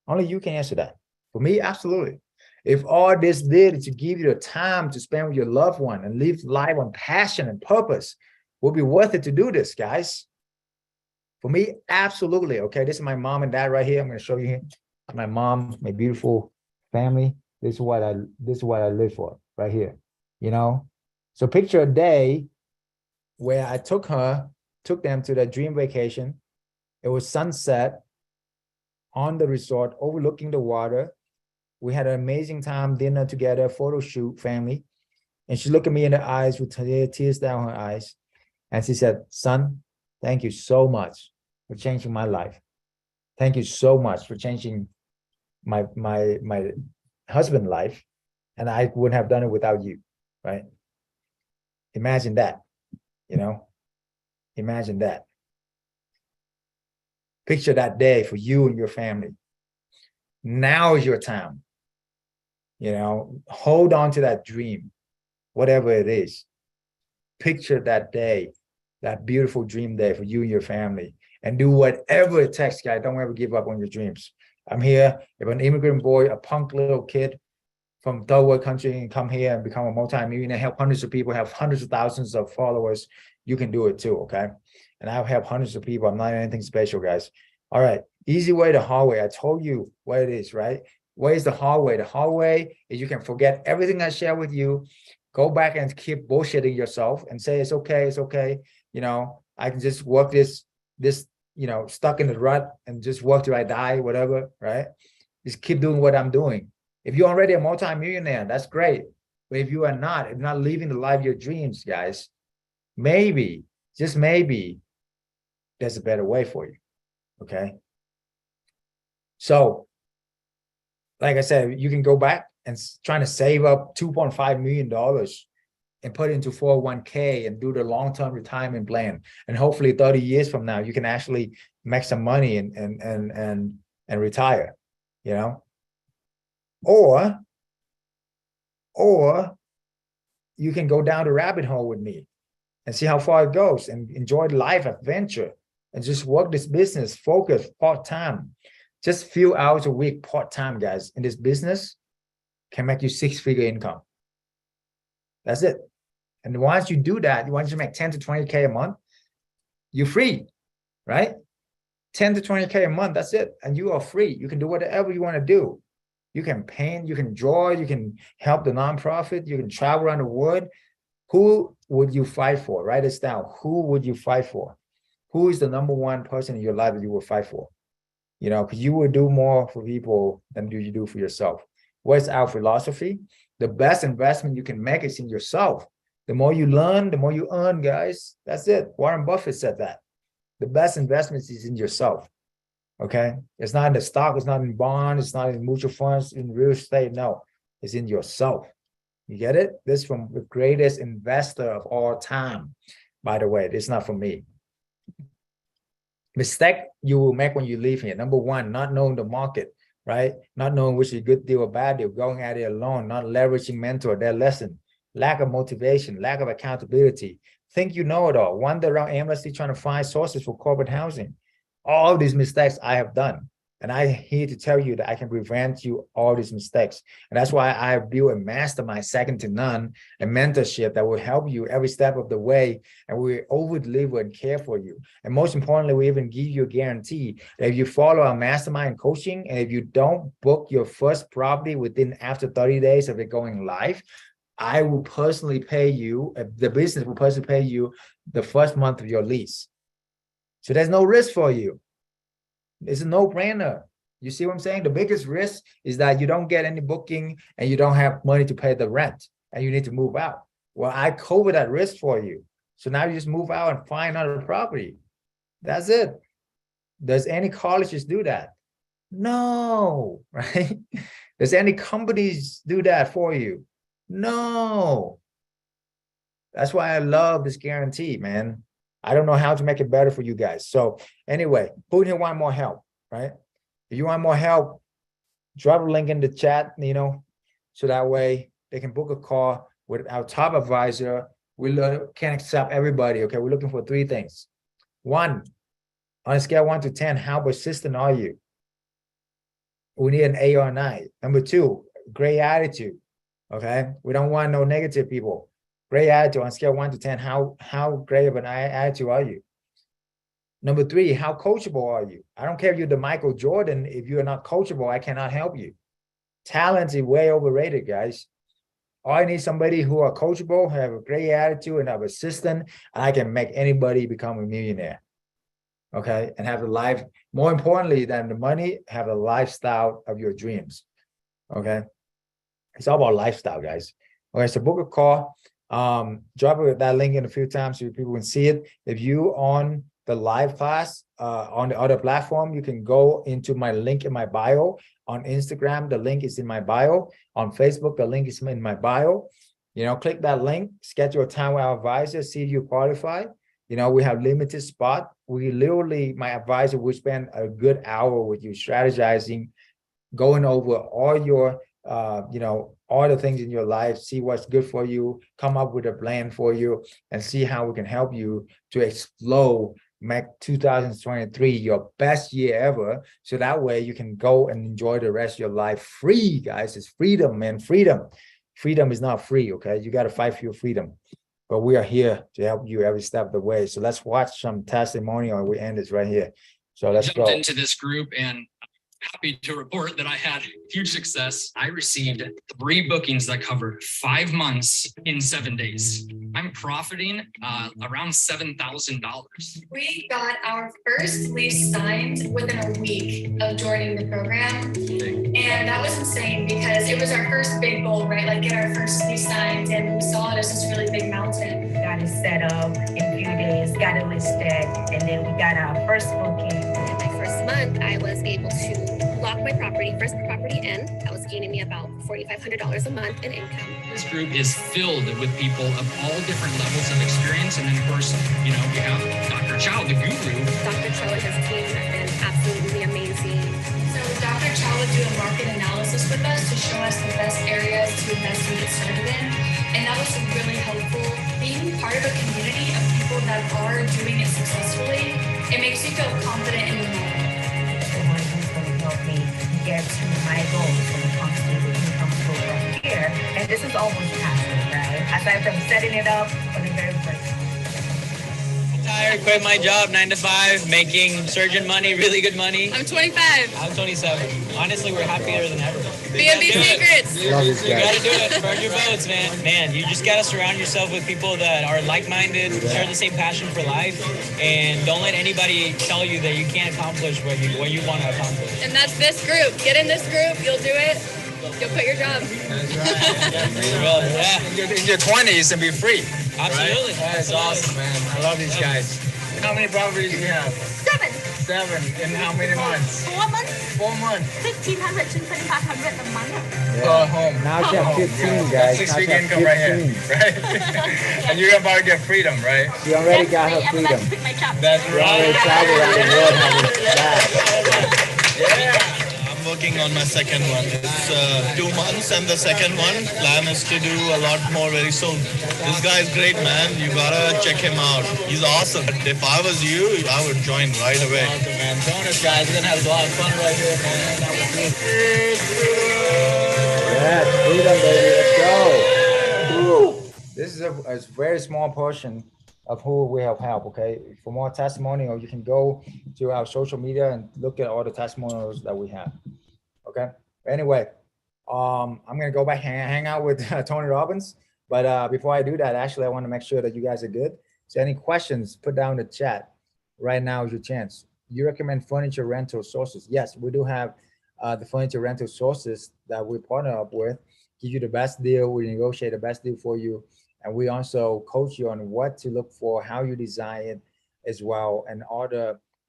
Only you can answer that. For me, absolutely. If all this did is to give you the time to spend with your loved one and live life on passion and purpose, would it be worth it to do this, guys? For me, absolutely. Okay, this is my mom and dad right here. I'm going to show you here. My mom, my beautiful family. This is what I live for right here. So picture a day where I took them to the dream vacation. It was sunset on the resort, overlooking the water. We had an amazing time, dinner together, photo shoot, family. And she looked at me in the eyes with tears down her eyes. And she said, son, thank you so much for changing my life. Thank you so much for changing my husband's life. And I wouldn't have done it without you, right? Imagine that, imagine that. Picture that day for you and your family. Now is your time. Hold on to that dream, whatever it is. Picture that day, that beautiful dream day for you and your family, and do whatever it takes, guys. Don't ever give up on your dreams. I'm here. If an immigrant boy, a punk little kid from third world country can come here and become a multi-millionaire, help hundreds of people, have hundreds of thousands of followers, you can do it too, okay? And I've helped hundreds of people. I'm not anything special, guys. All right, easy way, the hard way. I told you what it is, right? What is the hard way? The hard way is you can forget everything I share with you, go back and keep bullshitting yourself and say, it's okay, it's okay. I can just work this, stuck in the rut and just work till I die, whatever, right? Just keep doing what I'm doing. If you're already a multi-millionaire, that's great. But if you're not living the life of your dreams, guys, maybe, just maybe, there's a better way for you, okay? So, like I said, you can go back and trying to save up $2.5 million and put it into 401k and do the long-term retirement plan. And hopefully 30 years from now, you can actually make some money and retire, you know? Or you can go down the rabbit hole with me and see how far it goes and enjoy life adventure and just work this business, focus part-time. Just few hours a week part-time, guys, in this business can make you 6-figure income. That's it. And once you do that, once you make 10 to 20K a month, you're free, right? 10 to 20K a month, that's it. And you are free. You can do whatever you want to do. You can paint, you can draw, you can help the nonprofit, you can travel around the world. Who would you fight for? Write this down. Who would you fight for? Who is the number one person in your life that you will fight for? You know, because you will do more for people than you do for yourself. What's our philosophy? The best investment you can make is in yourself. The more you learn, the more you earn, guys. That's it. Warren Buffett said that. The best investment is in yourself. Okay? It's not in the stock, it's not in bonds, it's not in mutual funds, in real estate. No, it's in yourself. You get it? This is from the greatest investor of all time. By the way, this is not for me. Mistake you will make when you leave here. Number one, not knowing the market, right? Not knowing which is a good deal or bad deal, going at it alone, not leveraging mentor, their lesson, lack of motivation, lack of accountability. Think you know it all. Wander around aimlessly trying to find sources for corporate housing. All of these mistakes I have done. And I'm here to tell you that I can prevent you all these mistakes. And that's why I built a mastermind second to none, a mentorship that will help you every step of the way. And we over deliver and care for you. And most importantly, we even give you a guarantee that if you follow our mastermind coaching, and if you don't book your first property after 30 days of it going live, I will personally pay you, the business will personally pay you the first month of your lease. So there's no risk for you. It's a no-brainer. You see what I'm saying? The biggest risk is that you don't get any booking and you don't have money to pay the rent and you need to move out. Well, I cover that risk for you. So now you just move out and find another property. That's it. Does any colleges do that? No, right? Does any companies do that for you? No. That's why I love this guarantee, man. I don't know how to make it better for you guys. So anyway, who here want more help, right? If you want more help, drop a link in the chat, you know, so that way they can book a call with our top advisor. We can accept everybody, okay? We're looking for 3 things. 1, on a scale 1 to 10, how persistent are you? We need an 8 or a 9. Number 2, great attitude, okay? We don't want no negative people. Great attitude on scale 1 to 10. How great of an attitude are you? Number 3, how coachable are you? I don't care if you're the Michael Jordan. If you're not coachable, I cannot help you. Talent is way overrated, guys. I need somebody who are coachable, have a great attitude, and have a system. I can make anybody become a millionaire. Okay, and have a life. More importantly than the money, have a lifestyle of your dreams. Okay, it's all about lifestyle, guys. Okay, so book a call. Drop that link in a few times so people can see it. If you on the live class on the other platform, you can go into my link in my bio. On Instagram, the link is in my bio. On Facebook, the link is in my bio. You know, click that link, schedule a time with our advisor, see if you qualify. You know, we have limited spot. We literally, my advisor will spend a good hour with you strategizing, going over all your you know, all the things in your life, see what's good for you, come up with a plan for you, and see how we can help you to explode, make 2023 your best year ever. So that way you can go and enjoy the rest of your life free, guys. It's freedom, man. Freedom. Freedom is not free, okay? You got to fight for your freedom. But we are here to help you every step of the way. So let's watch some testimonial and we end this right here. So let's go. Jumped into this group and happy to report that I had huge success. I received 3 bookings that covered 5 months in 7 days. I'm profiting around $7,000. We got our first lease signed within a week of joining the program. And that was insane because it was our first big goal, right? Like get our first lease signed, and we saw it as this really big mountain. Got it set up in a few days, got it listed, and then we got our first booking. My first month, I was able to locked my first property in. That was gaining me about $4,500 a month in income. This group is filled with people of all different levels of experience. And then, of course, you know, we have Dr. Chow, the guru. Dr. Cho and his team have been absolutely amazing. So Dr. Chow would do a market analysis with us to show us the best areas to invest and get started in. And that was really helpful. Being part of a community of people that are doing it successfully, it makes you feel confident in the moment. The one who's going to help me get to my goals when it comes to the income program here. And this is almost passive, right? Aside from setting it up for the very first time. Retired, quit my job, 9 to 5, making surgeon money, really good money. I'm 25. I'm 27. Honestly, we're happier than ever. B&B secrets. Love these You gotta guys. do it. Burn your boats, man. Man, you just gotta surround yourself with people that are like-minded, share the same passion for life, and don't let anybody tell you that you can't accomplish what you want to accomplish. And that's this group. Get in this group. You'll do it. You'll quit your job. Yeah, In your 20s and be free. absolutely. That's awesome, man. I love these guys. How many properties do you have? 7. 7. In how many months? 4 months, 4 months. 1,500 to 2,500 a month. Home. Now she have 15, That's guys. 6 Now she week have income right here, 15. right? And you're about to get freedom, right? She already got her freedom. My job. That's She already traveled around the world having that. Yeah. I'm working on my second one. It's 2 months, and the second one plan is to do a lot more very soon. This guy's great, man. You gotta check him out. He's awesome. If I was you, I would join right away. Awesome, man. Join us, guys. We're gonna have a lot of fun right here, man. That was Yes, freedom, baby. Let's go. Woo. This is a very small portion of who we have helped. Okay, for more testimonial, you can go to our social media and look at all the testimonials that we have. Okay. Anyway, I'm gonna go back hang out with Tony Robbins. But before I do that, actually, I want to make sure that you guys are good. So any questions, put down in the chat. Right now is your chance. You recommend furniture rental sources? Yes, we do have the furniture rental sources that we partner up with. Give you the best deal. We negotiate the best deal for you. And we also coach you on what to look for, how you design it as well. And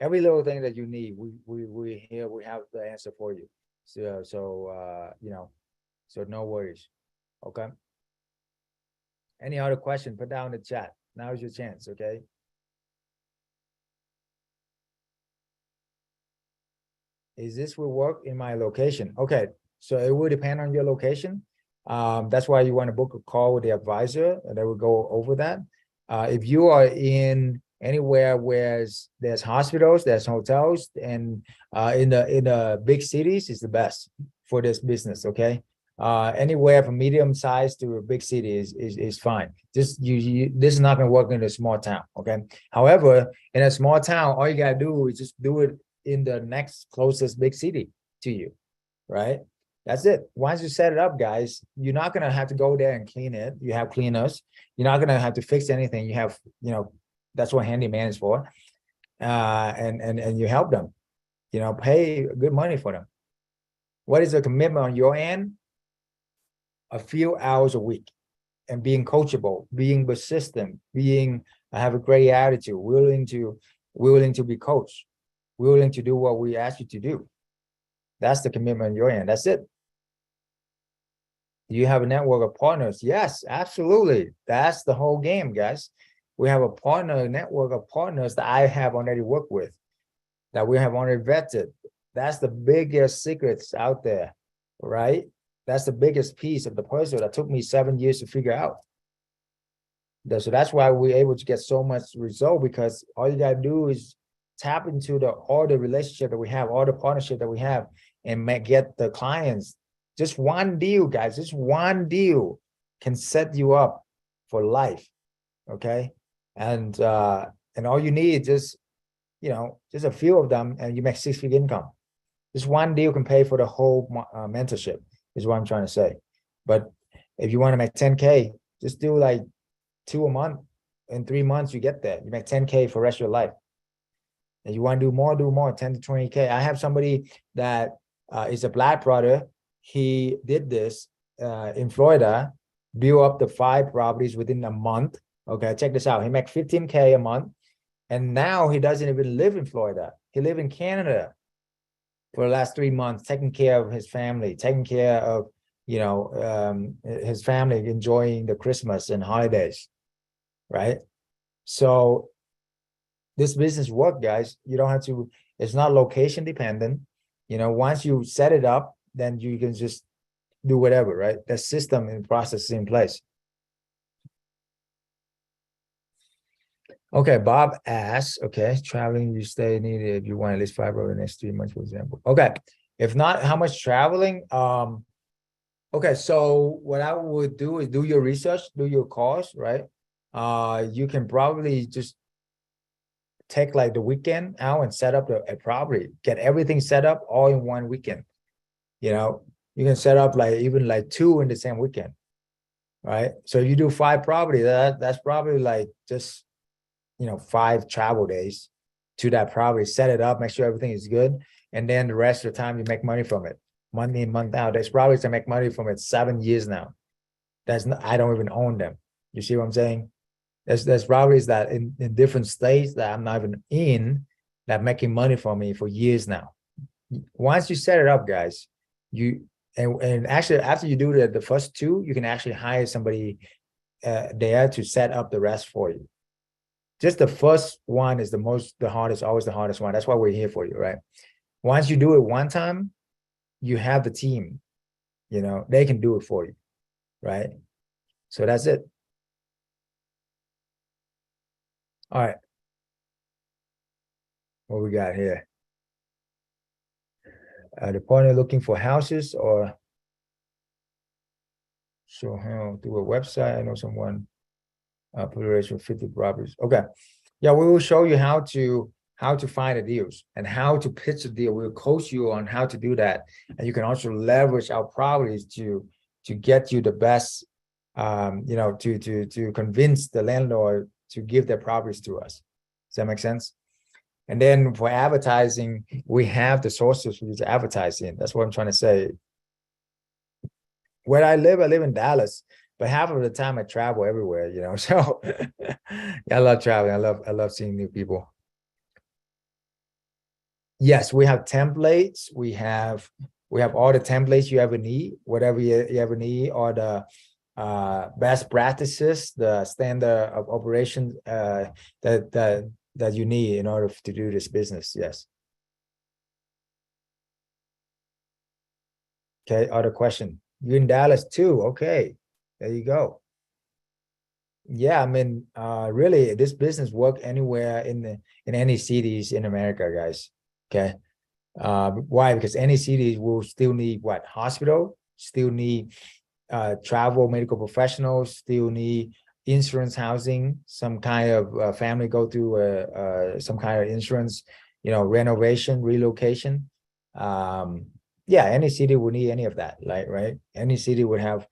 every little thing that you need, we here, we have the answer for you. So you know, so no worries. Okay. Any other question, put down in the chat. Now is your chance, okay? Is this will work in my location? Okay, so it will depend on your location. That's why you want to book a call with the advisor, and they will go over that. If you are in anywhere where there's hospitals, there's hotels, and in the big cities is the best for this business, okay? Anywhere from medium size to a big city is fine. Just this is not gonna work in a small town, okay? However, in a small town, all you gotta do is just do it in the next closest big city to you, right? That's it. Once you set it up, guys, you're not gonna have to go there and clean it. You have cleaners. You're not gonna have to fix anything. You have, you know, that's what handyman is for. And you help them, you know, pay good money for them. What is the commitment on your end? A few hours a week, and being coachable, being persistent, have a great attitude, willing to be coached, willing to do what we ask you to do. That's the commitment on your end. That's it. Do you have a network of partners? Yes, absolutely. That's the whole game, guys. We have a network of partners that I have already worked with, that we have already vetted. That's the biggest secrets out there, right? That's the biggest piece of the puzzle that took me 7 years to figure out. So that's why we're able to get so much result, because all you gotta do is tap into all the relationship that we have, all the partnership that we have, and get the clients. Just one deal, guys. Just one deal can set you up for life. Okay, and all you need just, you know, just a few of them, and you make 6-figure income. Just one deal can pay for the whole mentorship. Is what I'm trying to say. But if you want to make 10K, just do like 2 a month. In 3 months, you get there. You make 10K for the rest of your life. And you want to do more, 10 to 20K. I have somebody that is a Black brother. He did this in Florida, built up the 5 properties within a month. Okay, check this out. He makes 15K a month. And now he doesn't even live in Florida. He lives in Canada. for the last 3 months, taking care of his family, taking care of, his family, enjoying the Christmas and holidays, right? So this business work, guys. You don't have to, it's not location dependent. Once you set it up, then you can just do whatever, right? The system and process is in place. Okay, Bob asks, okay, traveling, you stay needed if you want at least 5 over the next 3 months, for example. Okay, if not, how much traveling? Okay, so what I would do is do your research, do your course, right? You can probably just take like the weekend out and set up a property, get everything set up all in one weekend. You can set up like even like 2 in the same weekend, right? So if you do 5 properties, that's probably like just 5 travel days to that property, set it up, make sure everything is good, and then the rest of the time you make money from it, month in, month out. There's properties to make money from it 7 years now. I don't even own them. You see what I'm saying? There's properties that in different states that I'm not even in that making money for me for years now. Once you set it up, guys, and actually after you do the first 2, you can actually hire somebody there to set up the rest for you. Just the first one is the hardest, always the hardest one. That's why we're here for you, right? Once you do it one time, you have the team, they can do it for you, right? So that's it. All right. What we got here? The partner looking for houses or show him through a website. I know someone population 50 properties. Okay. Yeah, we will show you how to find the deals and how to pitch a deal. We'll coach you on how to do that. And you can also leverage our properties to get you the best, to convince the landlord to give their properties to us. Does that make sense? And then for advertising, we have the sources for you to advertise in. That's what I'm trying to say. Where I live in Dallas, but half of the time I travel everywhere, so yeah, I love traveling. I love seeing new people. Yes, we have templates. We have all the templates you ever need, whatever you ever need, or the best practices, the standard of operations that you need in order to do this business. Yes. Okay, other question. You're in Dallas too. Okay, there you go. Yeah, I mean, really, this business work anywhere in any cities in America, guys. Okay. Why? Because any cities will still need what? Hospital, still need travel medical professionals, still need insurance, housing, some kind of family go through some kind of insurance, renovation, relocation. Yeah, any city will need any of that, right? Any city would have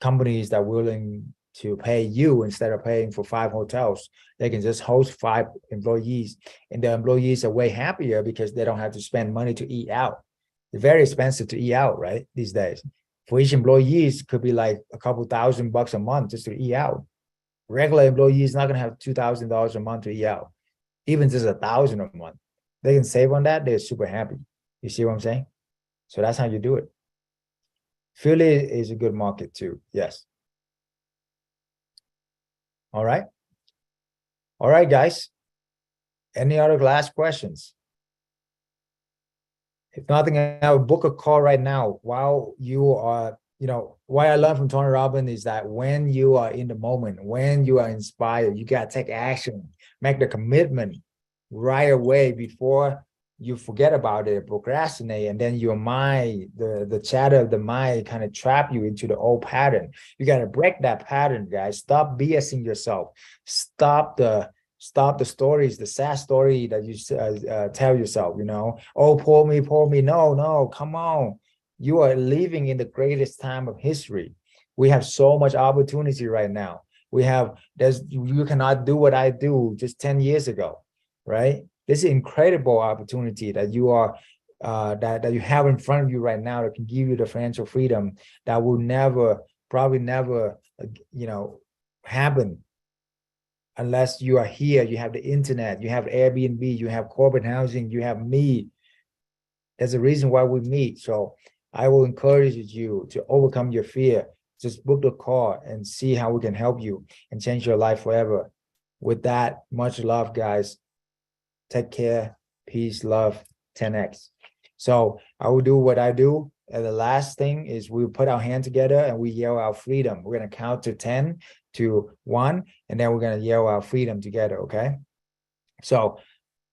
companies that are willing to pay you instead of paying for 5 hotels. They can just host 5 employees, and the employees are way happier because they don't have to spend money to eat out. It's very expensive to eat out, right? These days. For each employees could be like a couple $1,000 a month just to eat out. Regular employees not gonna have $2,000 a month to eat out. Even just $1,000 a month. They can save on that, they're super happy. You see what I'm saying? So that's how you do it. Philly is a good market too. Yes. All right. All right, guys. Any other last questions? If nothing, I will book a call right now while you are, what I learned from Tony Robbins is that when you are in the moment, when you are inspired, you got to take action, make the commitment right away before you forget about it, procrastinate, and then your mind, the chatter of the mind kind of trap you into the old pattern. You got to break that pattern, guys. Stop BSing yourself. Stop the stories, the sad story that you tell yourself, oh, poor me. No, come on. You are living in the greatest time of history. We have so much opportunity right now. You cannot do what I do just 10 years ago, right? This is an incredible opportunity that you are that you have in front of you right now that can give you the financial freedom that will probably never happen unless you are here. You have the internet, you have Airbnb, you have corporate housing, you have me. There's a reason why we meet. So I will encourage you to overcome your fear. Just book the call and see how we can help you and change your life forever. With that, much love, guys. Take care. Peace, love, 10x. So I will do what I do. And the last thing is we put our hand together and we yell out freedom. We're going to count to 10 to 1, and then we're going to yell out freedom together. Okay. So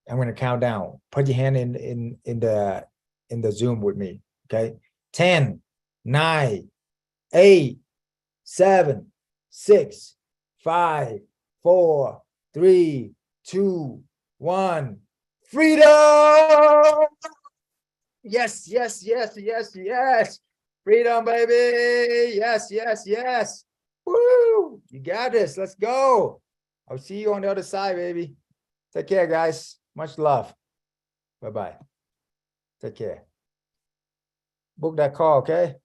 I'm going to count down. Put your hand in the Zoom with me. Okay. 10, 9, 8, 7, 6, 5, 4, 3, 2, 1. Freedom! Yes, yes, yes, yes, yes. Freedom, baby. Yes, yes, yes. Woo! You got this. Let's go. I'll see you on the other side, baby. Take care, guys. Much love. Bye-bye. Take care. Book that call, okay?